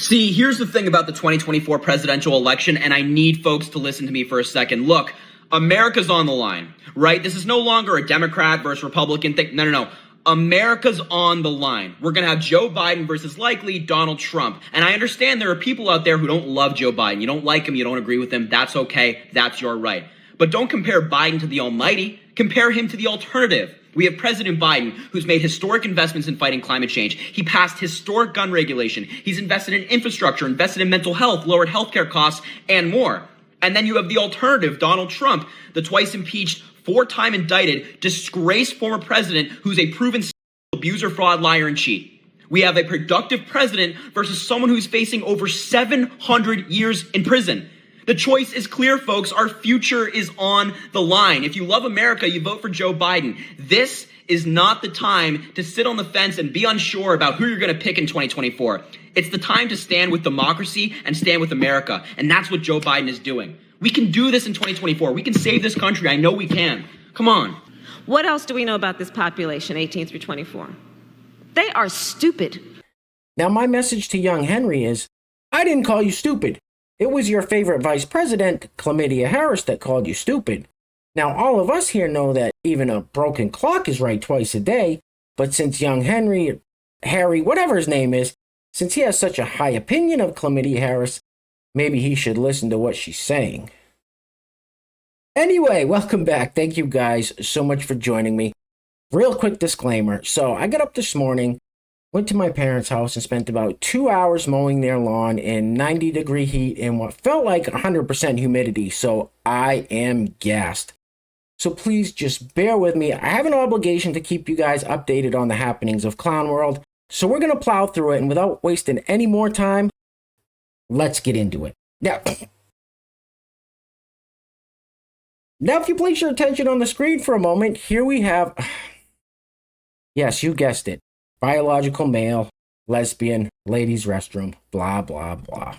See, here's the thing about the 2024 presidential election, and I need folks to listen to me for a second. Look, America's on the line, right? This is no longer a Democrat versus Republican thing. No. America's on the line. We're going to have Joe Biden versus likely Donald Trump. And I understand there are people out there who don't love Joe Biden. You don't like him. You don't agree with him. That's okay. That's your right. But don't compare Biden to the almighty. Compare him to the alternative. We have President Biden, who's made historic investments in fighting climate change. He passed historic gun regulation. He's invested in infrastructure, invested in mental health, lowered healthcare costs, and more. And then you have the alternative, Donald Trump, the twice impeached, four-time indicted, disgraced former president who's a proven abuser, fraud, liar, and cheat. We have a productive president versus someone who's facing over 700 years in prison. The choice is clear, folks. Our future is on the line. If you love America, you vote for Joe Biden. This is not the time to sit on the fence and be unsure about who you're going to pick in 2024. It's the time to stand with democracy and stand with America. And that's what Joe Biden is doing. We can do this in 2024. We can save this country. I know we can. Come on. What else do we know about this population, 18 through 24? They are stupid. Now, my message to young Henry is, I didn't call you stupid. It was your favorite vice president, Chlamydia Harris, that called you stupid. Now, all of us here know that even a broken clock is right twice a day, but since young Harry, whatever his name is, since he has such a high opinion of Chlamydia Harris, maybe he should listen to what she's saying. Anyway, welcome back. Thank you guys so much for joining me. Real quick disclaimer. So I got up this morning, went to my parents' house and spent about 2 hours mowing their lawn in 90-degree heat and what felt like 100% humidity, so I am gassed. So please just bear with me. I have an obligation to keep you guys updated on the happenings of Clown World, so we're going to plow through it, and without wasting any more time, let's get into it. Now, if you place your attention on the screen for a moment, here we have, yes, you guessed it, biological male, lesbian, ladies' restroom, blah, blah, blah.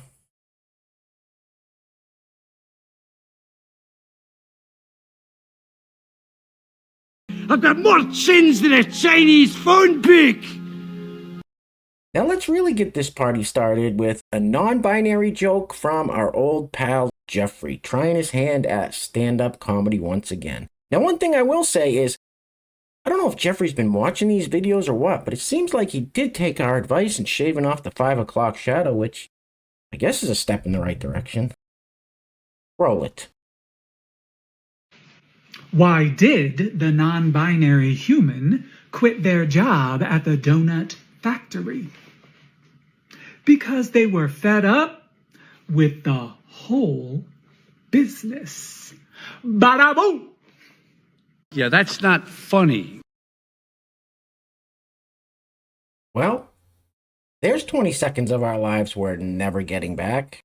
I've got more chins than a Chinese phone book! Now let's really get this party started with a non-binary joke from our old pal Jeffrey, trying his hand at stand-up comedy once again. Now, one thing I will say is, I don't know if Jeffrey's been watching these videos or what, but it seems like he did take our advice in shaving off the 5 o'clock shadow, which I guess is a step in the right direction. Roll it. Why did the non-binary human quit their job at the donut factory? Because they were fed up with the whole business. Bada-boom! Yeah, that's not funny. Well, there's 20 seconds of our lives we're never getting back.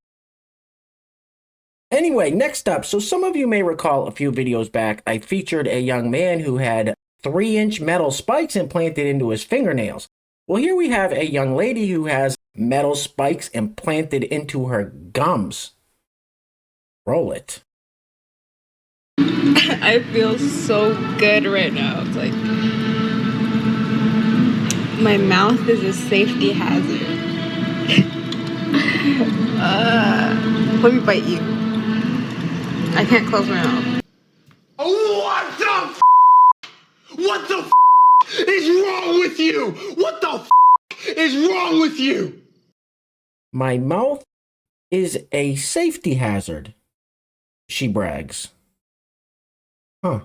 Anyway, next up, so some of you may recall a few videos back, I featured a young man who had 3-inch metal spikes implanted into his fingernails. Well, here we have a young lady who has metal spikes implanted into her gums. Roll it. I feel so good right now. It's like my mouth is a safety hazard. Let me bite you. I can't close my mouth. What the f***? What the f*** is wrong with you? What the f*** is wrong with you? My mouth is a safety hazard, she brags. Huh.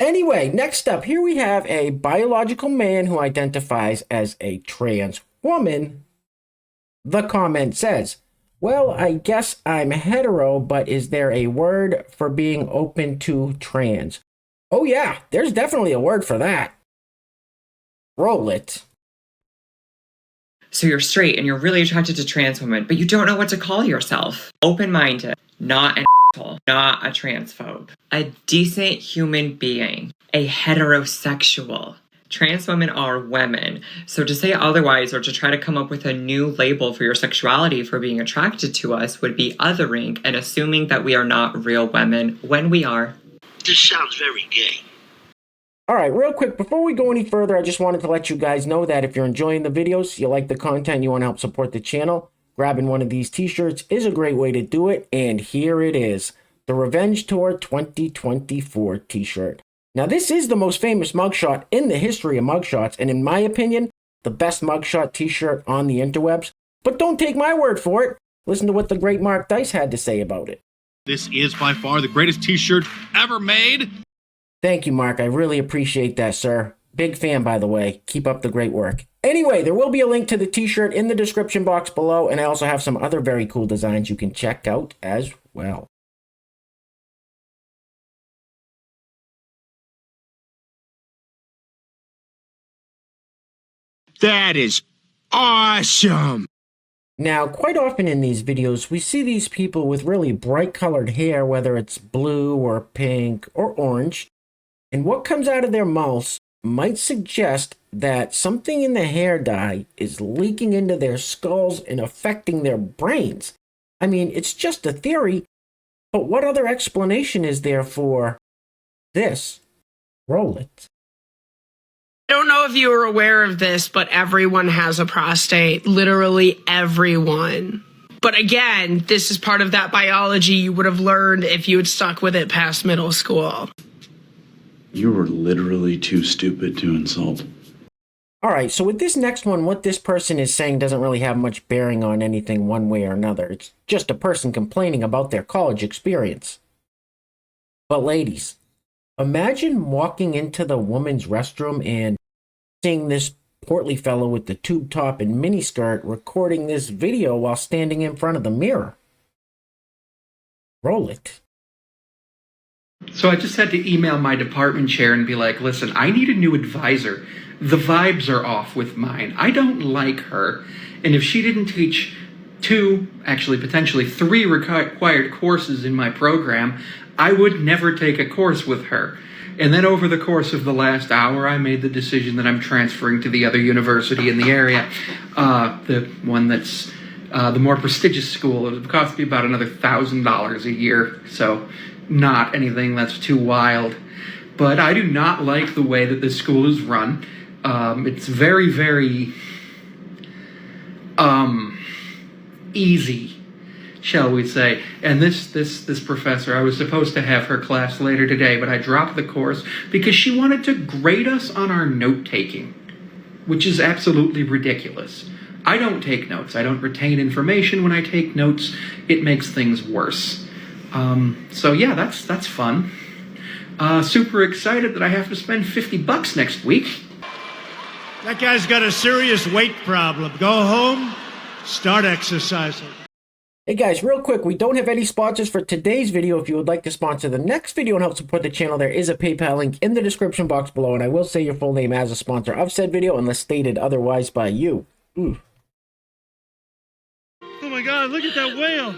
Anyway, next up, here we have a biological man who identifies as a trans woman. The comment says, well, I guess I'm hetero, but is there a word for being open to trans? Oh yeah, there's definitely a word for that. Roll it. So you're straight and you're really attracted to trans women, but you don't know what to call yourself. Open-minded, not an asshole, not a transphobe. A decent human being, a heterosexual. Trans women are women, so to say otherwise or to try to come up with a new label for your sexuality for being attracted to us would be othering and assuming that we are not real women when we are. This sounds very gay. All right, real quick, before we go any further, I just wanted to let you guys know that if you're enjoying the videos, you like the content, you want to help support the channel, grabbing one of these t-shirts is a great way to do it. And here it is, the Revenge Tour 2024 t-shirt. Now, this is the most famous mugshot in the history of mugshots, and in my opinion, the best mugshot t-shirt on the interwebs. But don't take my word for it. Listen to what the great Mark Dice had to say about it. This is by far the greatest t-shirt ever made. Thank you, Mark. I really appreciate that, sir. Big fan, by the way. Keep up the great work. Anyway, there will be a link to the t-shirt in the description box below, and I also have some other very cool designs you can check out as well. That is awesome. Now, quite often in these videos, we see these people with really bright colored hair, whether it's blue or pink or orange, and what comes out of their mouths might suggest that something in the hair dye is leaking into their skulls and affecting their brains. I mean, it's just a theory, but what other explanation is there for this? Roll it. I don't know if you were aware of this, but everyone has a prostate. Literally everyone. But again, this is part of that biology you would have learned if you had stuck with it past middle school. You were literally too stupid to insult. All right, so with this next one, what this person is saying doesn't really have much bearing on anything one way or another. It's just a person complaining about their college experience. But ladies, imagine walking into the women's restroom and seeing this portly fellow with the tube top and miniskirt recording this video while standing in front of the mirror. Roll it. So I just had to email my department chair and be like, listen, I need a new advisor. The vibes are off with mine. I don't like her. And if she didn't teach 2, actually potentially 3 required courses in my program, I would never take a course with her. And then over the course of the last hour, I made the decision that I'm transferring to the other university in the area, the one that's the more prestigious school. It would cost me about another $1,000 a year, so not anything that's too wild. But I do not like the way that this school is run. It's very, very easy, shall we say. And this professor, I was supposed to have her class later today, but I dropped the course because she wanted to grade us on our note-taking, which is absolutely ridiculous. I don't take notes. I don't retain information when I take notes. It makes things worse. So yeah, that's fun. Super excited that I have to spend $50 next week. That guy's got a serious weight problem. Go home, start exercising. Hey guys, real quick, we don't have any sponsors for today's video. If you would like to sponsor the next video and help support the channel, there is a PayPal link in the description box below, and I will say your full name as a sponsor of said video unless stated otherwise by you. Ooh. Oh my God, look at that whale.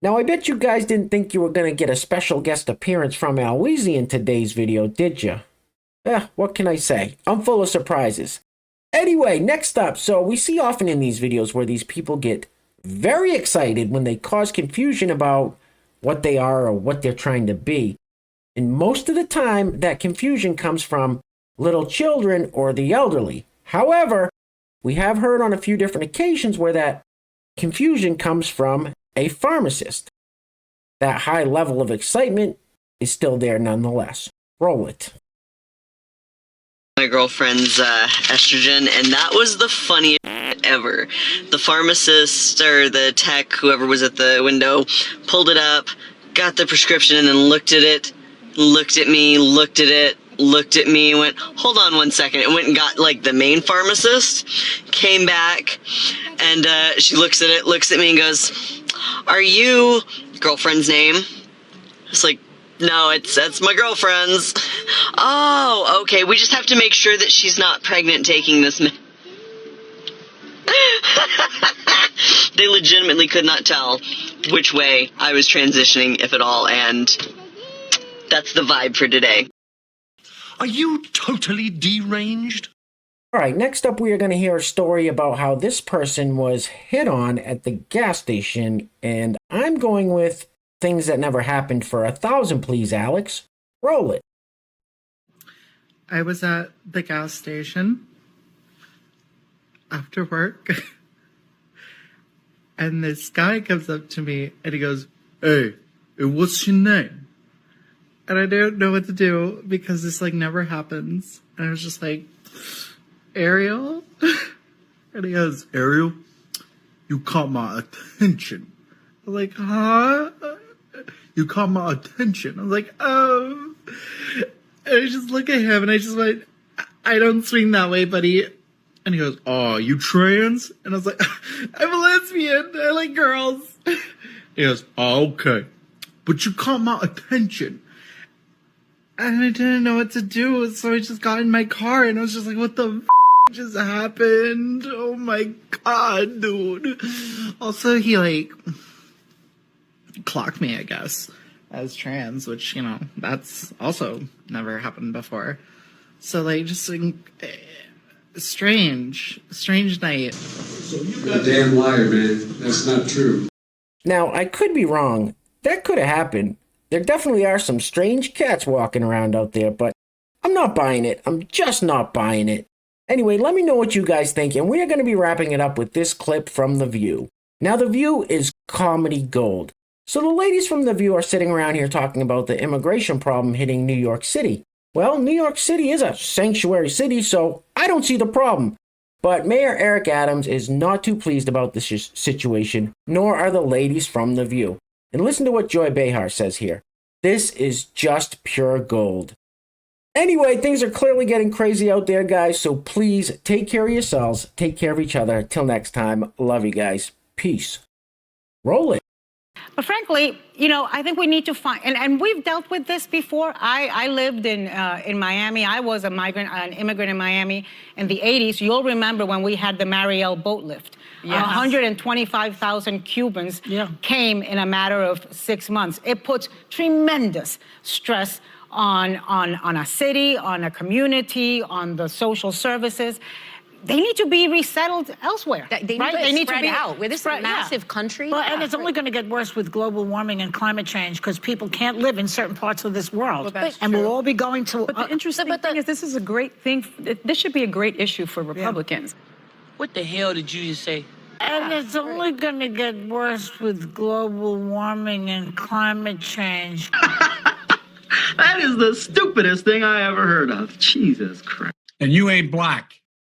Now, I bet you guys didn't think you were going to get a special guest appearance from Eloise in today's video, did you? What can I say? I'm full of surprises. Anyway, next up, so we see often in these videos where these people get very excited when they cause confusion about what they are or what they're trying to be. And most of the time, that confusion comes from little children or the elderly. However, we have heard on a few different occasions where that confusion comes from a pharmacist. That high level of excitement is still there nonetheless. Roll it. My girlfriend's estrogen, and that was the funniest ever. The pharmacist or the tech, whoever was at the window, pulled it up, got the prescription, and then looked at it, looked at me, looked at it, looked at me, went, hold on one second, and went and got like the main pharmacist, came back, and she looks at it, looks at me, and goes, are you girlfriend's name? It's like, no, that's my girlfriend's. Oh, okay, we just have to make sure that she's not pregnant taking this. They legitimately could not tell which way I was transitioning, if at all, and that's the vibe for today. Are you totally deranged? All right, next up we are going to hear a story about how this person was hit on at the gas station, and I'm going with things that never happened for 1,000, please, Alex. Roll it. I was at the gas station after work, and this guy comes up to me and he goes, "Hey, what's your name?" And I didn't know what to do because this like never happens. And I was just like, "Ariel?" And he goes, "Ariel, you caught my attention." I was like, "Huh?" "You caught my attention." I was like, "Oh." And I just look at him and I just went, "I don't swing that way, buddy." And he goes, "Oh, you trans?" And I was like, "I'm a lesbian. I like girls." He goes, "Oh, okay. But you caught my attention." And I didn't know what to do, so I just got in my car and I was just like, what the just happened? Oh my god, dude. Also, he like clocked me, I guess, as trans, which, you know, that's also never happened before. So like, just like, strange night. You're a damn liar, man. That's not true. Now, I could be wrong. That could have happened. There definitely are some strange cats walking around out there, but I'm not buying it. I'm just not buying it. Anyway, let me know what you guys think, and we are going to be wrapping it up with this clip from The View. Now, The View is comedy gold. So the ladies from The View are sitting around here talking about the immigration problem hitting New York City. Well, New York City is a sanctuary city, so I don't see the problem. But Mayor Eric Adams is not too pleased about this situation, nor are the ladies from The View. And listen to what Joy Behar says here. This is just pure gold. Anyway, things are clearly getting crazy out there, guys, so please take care of yourselves, take care of each other. Till next time, love you guys. Peace. Roll it. But frankly, you know, I think we need to find, and we've dealt with this before. I lived in Miami. I was an immigrant in Miami in the 80s. You'll remember when we had the Mariel boat lift. Yes. 125,000 Cubans came in a matter of 6 months. It puts tremendous stress on a city, on a community, on the social services. They need to be resettled elsewhere. They need to be out. We're this massive country. Well, and it's only going to get worse with global warming and climate change because people can't live in certain parts of this world. Well, and we'll all be going to... But the interesting thing is this is a great thing. This should be a great issue for Republicans. What the hell did you just say? And it's only going to get worse with global warming and climate change. That is the stupidest thing I ever heard of. Jesus Christ. And you ain't black.